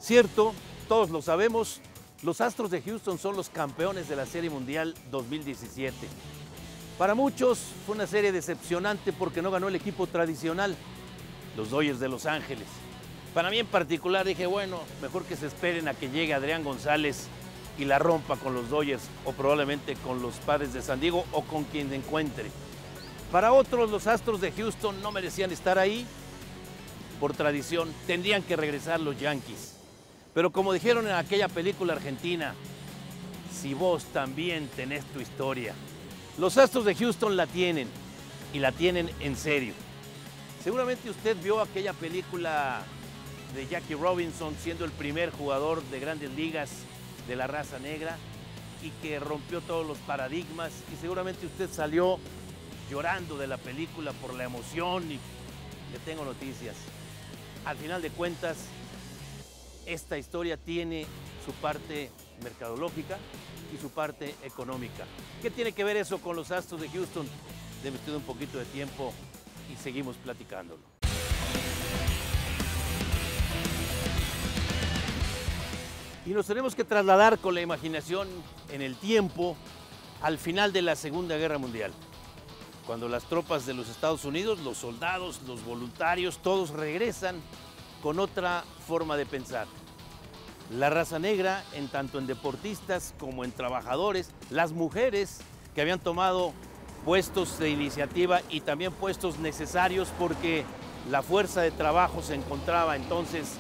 Cierto, todos lo sabemos, los Astros de Houston son los campeones de la Serie Mundial 2017. Para muchos fue una serie decepcionante porque no ganó el equipo tradicional, los Dodgers de Los Ángeles. Para mí en particular dije, bueno, mejor que se esperen a que llegue Adrián González y la rompa con los Dodgers o probablemente con los Padres de San Diego o con quien encuentre. Para otros, los Astros de Houston no merecían estar ahí. Por tradición, tendrían que regresar los Yankees. Pero como dijeron en aquella película argentina, si vos también tenés tu historia. Los Astros de Houston la tienen, y la tienen en serio. Seguramente usted vio aquella película de Jackie Robinson siendo el primer jugador de Grandes Ligas de la raza negra y que rompió todos los paradigmas, y seguramente usted salió llorando de la película por la emoción. Y le tengo noticias. Al final de cuentas, esta historia tiene su parte mercadológica y su parte económica. ¿Qué tiene que ver eso con los Astros de Houston? Deme usted un poquito de tiempo y seguimos platicándolo. Y nos tenemos que trasladar con la imaginación en el tiempo al final de la Segunda Guerra Mundial, cuando las tropas de los Estados Unidos, los soldados, los voluntarios, todos regresan con otra forma de pensar. La raza negra, en tanto en deportistas como en trabajadores, las mujeres que habían tomado puestos de iniciativa y también puestos necesarios porque la fuerza de trabajo se encontraba entonces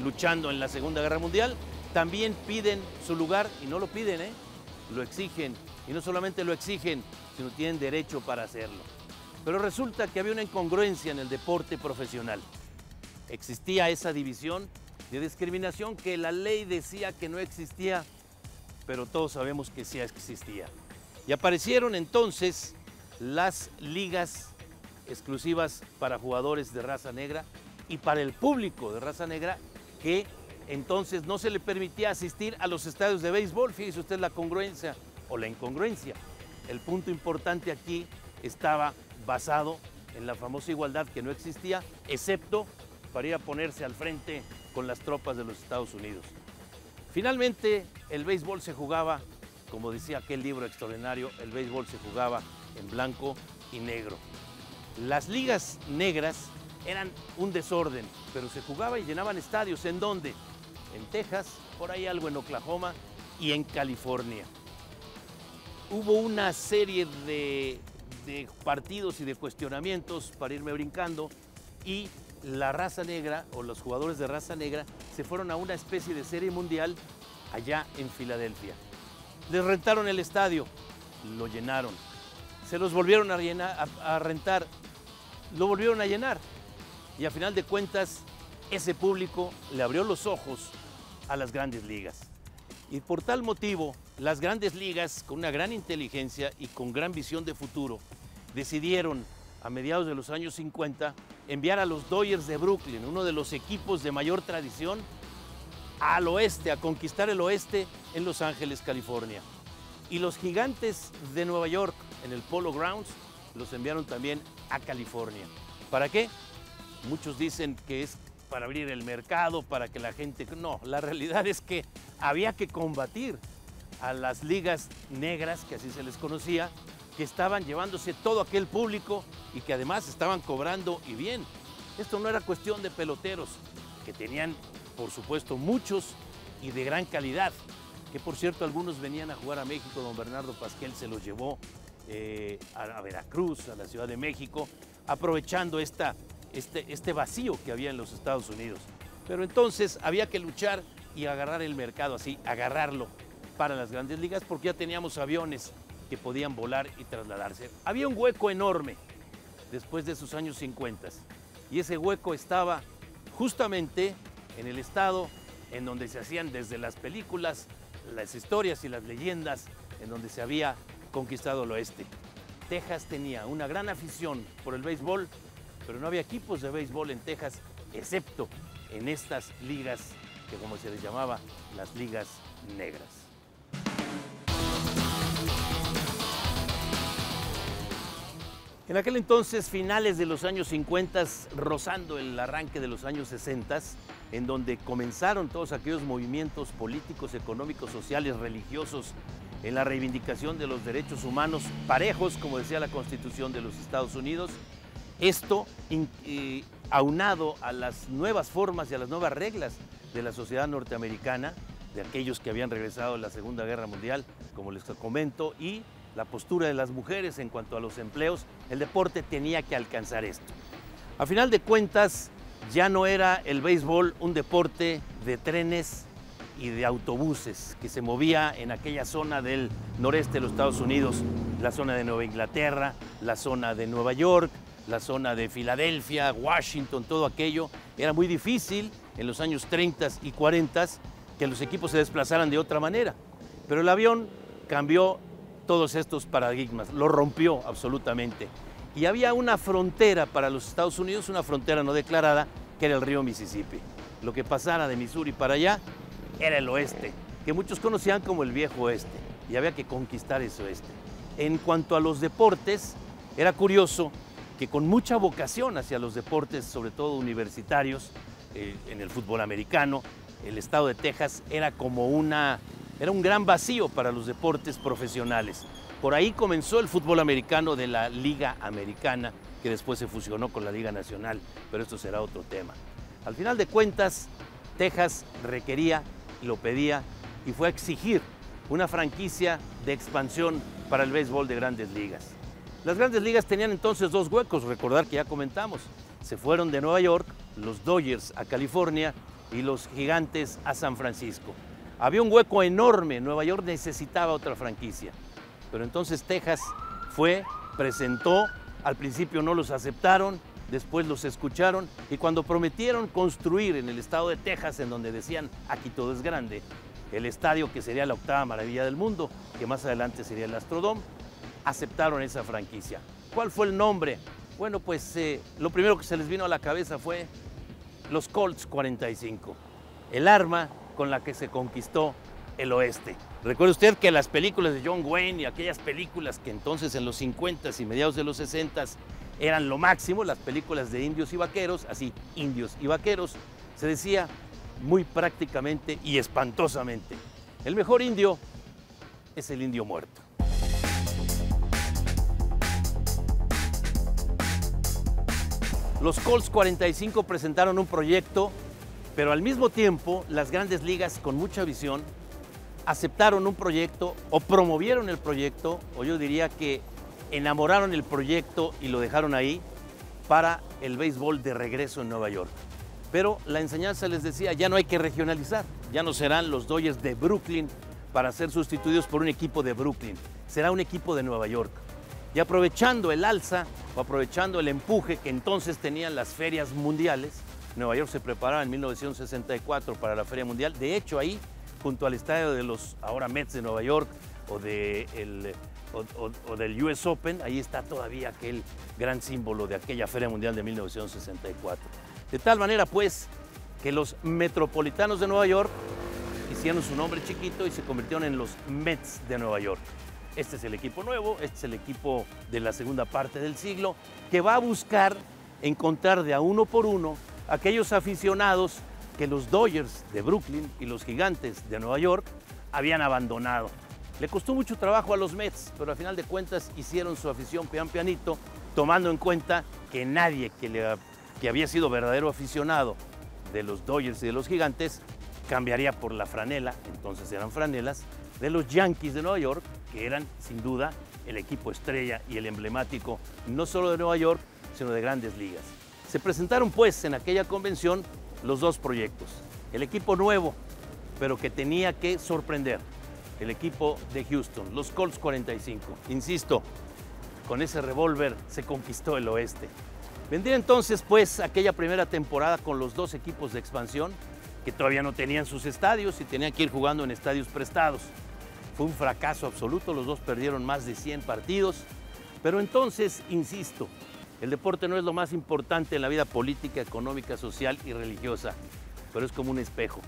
luchando en la Segunda Guerra Mundial, también piden su lugar, y no lo piden, lo exigen, y no solamente lo exigen, sino tienen derecho para hacerlo. Pero resulta que había una incongruencia en el deporte profesional. Existía esa división de discriminación que la ley decía que no existía, pero todos sabemos que sí existía. Y aparecieron entonces las ligas exclusivas para jugadores de raza negra y para el público de raza negra, que entonces no se le permitía asistir a los estadios de béisbol. Fíjese usted la congruencia o la incongruencia. El punto importante aquí estaba basado en la famosa igualdad que no existía, excepto para ir a ponerse al frente con las tropas de los Estados Unidos. Finalmente, el béisbol se jugaba, como decía aquel libro extraordinario, el béisbol se jugaba en blanco y negro. Las ligas negras eran un desorden, pero se jugaba y llenaban estadios. ¿En dónde? En Texas, por ahí algo en Oklahoma y en California. Hubo una serie de partidos y de cuestionamientos, para irme brincando, y la raza negra o los jugadores de raza negra se fueron a una especie de serie mundial allá en Filadelfia. Les rentaron el estadio, lo llenaron. Se los volvieron a rentar, lo volvieron a llenar. Y a final de cuentas, ese público le abrió los ojos a las Grandes Ligas. Y por tal motivo, las Grandes Ligas, con una gran inteligencia y con gran visión de futuro, decidieron a mediados de los años 50 enviar a los Dodgers de Brooklyn, uno de los equipos de mayor tradición, al oeste, a conquistar el oeste en Los Ángeles, California. Y los Gigantes de Nueva York, en el Polo Grounds, los enviaron también a California. ¿Para qué? Muchos dicen que es para abrir el mercado, para que la gente... No, la realidad es que había que combatir a las ligas negras, que así se les conocía, que estaban llevándose todo aquel público y que además estaban cobrando y bien. Esto no era cuestión de peloteros, que tenían, por supuesto, muchos y de gran calidad, que por cierto algunos venían a jugar a México. Don Bernardo Pasquel se los llevó a Veracruz, a la Ciudad de México, aprovechando este vacío que había en los Estados Unidos. Pero entonces había que luchar y agarrar el mercado así, agarrarlo para las Grandes Ligas, porque ya teníamos aviones que podían volar y trasladarse. Había un hueco enorme después de esos años 50, y ese hueco estaba justamente en el estado en donde se hacían desde las películas, las historias y las leyendas, en donde se había conquistado el oeste. Texas tenía una gran afición por el béisbol, pero no había equipos de béisbol en Texas, excepto en estas ligas que, como se les llamaba, las ligas negras. En aquel entonces, finales de los años 50, rozando el arranque de los años 60, en donde comenzaron todos aquellos movimientos políticos, económicos, sociales, religiosos, en la reivindicación de los derechos humanos parejos, como decía la Constitución de los Estados Unidos. Esto aunado a las nuevas formas y a las nuevas reglas de la sociedad norteamericana, de aquellos que habían regresado de la Segunda Guerra Mundial, como les comento, y la postura de las mujeres en cuanto a los empleos, el deporte tenía que alcanzar esto. A final de cuentas, ya no era el béisbol un deporte de trenes y de autobuses que se movía en aquella zona del noreste de los Estados Unidos, la zona de Nueva Inglaterra, la zona de Nueva York, la zona de Filadelfia, Washington, todo aquello. Era muy difícil en los años 30 y 40 que los equipos se desplazaran de otra manera. Pero el avión cambió todos estos paradigmas, lo rompió absolutamente. Y había una frontera para los Estados Unidos, una frontera no declarada, que era el río Mississippi. Lo que pasara de Missouri para allá era el oeste, que muchos conocían como el viejo oeste, y había que conquistar ese oeste. En cuanto a los deportes, era curioso que con mucha vocación hacia los deportes, sobre todo universitarios, en el fútbol americano, el estado de Texas era un gran vacío para los deportes profesionales. Por ahí comenzó el fútbol americano de la Liga Americana, que después se fusionó con la Liga Nacional, pero esto será otro tema. Al final de cuentas, Texas requería, lo pedía y fue a exigir una franquicia de expansión para el béisbol de Grandes Ligas. Las Grandes Ligas tenían entonces dos huecos, recordar que ya comentamos. Se fueron de Nueva York, los Dodgers a California y los Gigantes a San Francisco. Había un hueco enorme, Nueva York necesitaba otra franquicia. Pero entonces Texas presentó, al principio no los aceptaron, después los escucharon y cuando prometieron construir en el estado de Texas, en donde decían aquí todo es grande, el estadio que sería la octava maravilla del mundo, que más adelante sería el Astrodome, aceptaron esa franquicia. ¿Cuál fue el nombre? Bueno, pues lo primero que se les vino a la cabeza fue los Colts 45, el arma con la que se conquistó el oeste. Recuerde usted que las películas de John Wayne y aquellas películas que entonces en los 50s y mediados de los 60s eran lo máximo, las películas de indios y vaqueros, así, indios y vaqueros, se decía muy prácticamente y espantosamente, el mejor indio es el indio muerto. Los Colts 45 presentaron un proyecto, pero al mismo tiempo las Grandes Ligas, con mucha visión, aceptaron un proyecto o promovieron el proyecto, o yo diría que enamoraron el proyecto y lo dejaron ahí para el béisbol de regreso en Nueva York. Pero la enseñanza les decía, ya no hay que regionalizar, ya no serán los Dodgers de Brooklyn para ser sustituidos por un equipo de Brooklyn, será un equipo de Nueva York. Y aprovechando el alza o aprovechando el empuje que entonces tenían las ferias mundiales, Nueva York se preparaba en 1964 para la Feria Mundial. De hecho, ahí, junto al estadio de los ahora Mets de Nueva York o del US Open, ahí está todavía aquel gran símbolo de aquella Feria Mundial de 1964. De tal manera, pues, que los metropolitanos de Nueva York hicieron su nombre chiquito y se convirtieron en los Mets de Nueva York. Este es el equipo nuevo, este es el equipo de la segunda parte del siglo, que va a buscar encontrar de a uno por uno aquellos aficionados que los Dodgers de Brooklyn y los Gigantes de Nueva York habían abandonado. Le costó mucho trabajo a los Mets, pero al final de cuentas hicieron su afición pian pianito, tomando en cuenta que nadie que había sido verdadero aficionado de los Dodgers y de los Gigantes cambiaría por la franela, entonces eran franelas, de los Yankees de Nueva York, que eran sin duda el equipo estrella y el emblemático no solo de Nueva York, sino de Grandes Ligas. Se presentaron pues en aquella convención los dos proyectos. El equipo nuevo, pero que tenía que sorprender, el equipo de Houston, los Colts 45. Insisto, con ese revólver se conquistó el oeste. Vendría entonces pues aquella primera temporada con los dos equipos de expansión que todavía no tenían sus estadios y tenían que ir jugando en estadios prestados. Fue un fracaso absoluto, los dos perdieron más de 100 partidos, pero entonces, insisto, el deporte no es lo más importante en la vida política, económica, social y religiosa, pero es como un espejo.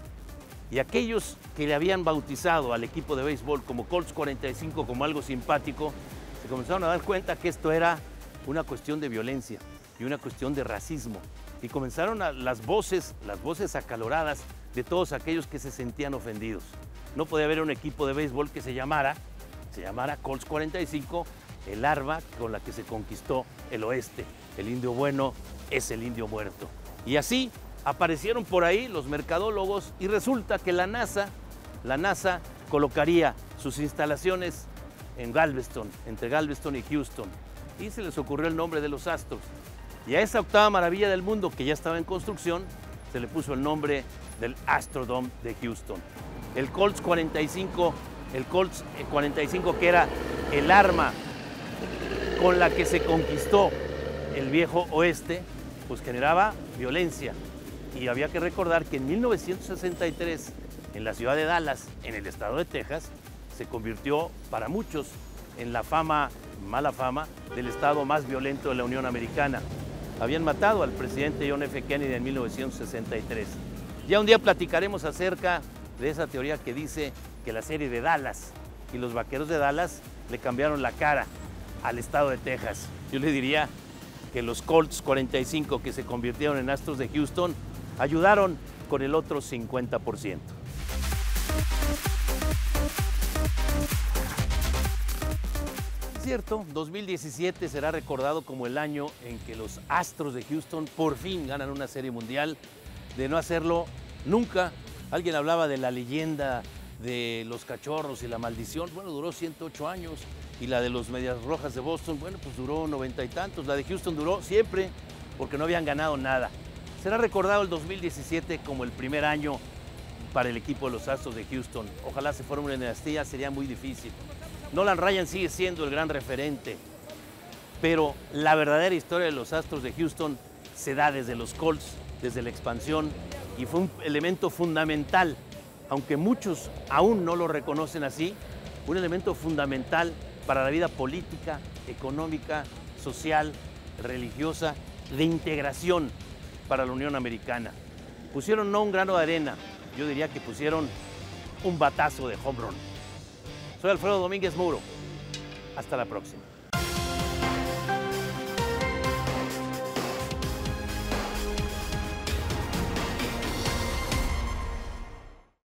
Y aquellos que le habían bautizado al equipo de béisbol como Colts 45 como algo simpático, se comenzaron a dar cuenta que esto era una cuestión de violencia y una cuestión de racismo. y comenzaron las voces acaloradas de todos aquellos que se sentían ofendidos. No podía haber un equipo de béisbol que se llamara Colts 45, el arma con la que se conquistó el oeste. El indio bueno es el indio muerto. Y así aparecieron por ahí los mercadólogos y resulta que la NASA colocaría sus instalaciones en Galveston, entre Galveston y Houston. Y se les ocurrió el nombre de los Astros. Y a esa octava maravilla del mundo que ya estaba en construcción, se le puso el nombre del Astrodome de Houston. El Colts 45 que era el arma con la que se conquistó el viejo oeste, pues generaba violencia. Y había que recordar que en 1963, en la ciudad de Dallas, en el estado de Texas, se convirtió para muchos en la mala fama del estado más violento de la Unión Americana. Habían matado al presidente John F. Kennedy en 1963. Ya un día platicaremos acerca de esa teoría que dice que la serie de Dallas y los Vaqueros de Dallas le cambiaron la cara al estado de Texas. Yo le diría que los Colts 45 que se convirtieron en Astros de Houston ayudaron con el otro 50%. Cierto, 2017 será recordado como el año en que los Astros de Houston por fin ganan una serie mundial. De no hacerlo nunca. Alguien hablaba de la leyenda de los Cachorros y la maldición. Bueno, duró 108 años. Y la de los Medias Rojas de Boston, bueno, pues duró 90 y tantos. La de Houston duró siempre porque no habían ganado nada. Será recordado el 2017 como el primer año para el equipo de los Astros de Houston. Ojalá se forme una dinastía, sería muy difícil. Nolan Ryan sigue siendo el gran referente, pero la verdadera historia de los Astros de Houston se da desde los Colts, desde la expansión, y fue un elemento fundamental, aunque muchos aún no lo reconocen así, un elemento fundamental para la vida política, económica, social, religiosa, de integración para la Unión Americana. Pusieron no un grano de arena, yo diría que pusieron un batazo de home run. Soy Alfredo Domínguez Muro. Hasta la próxima.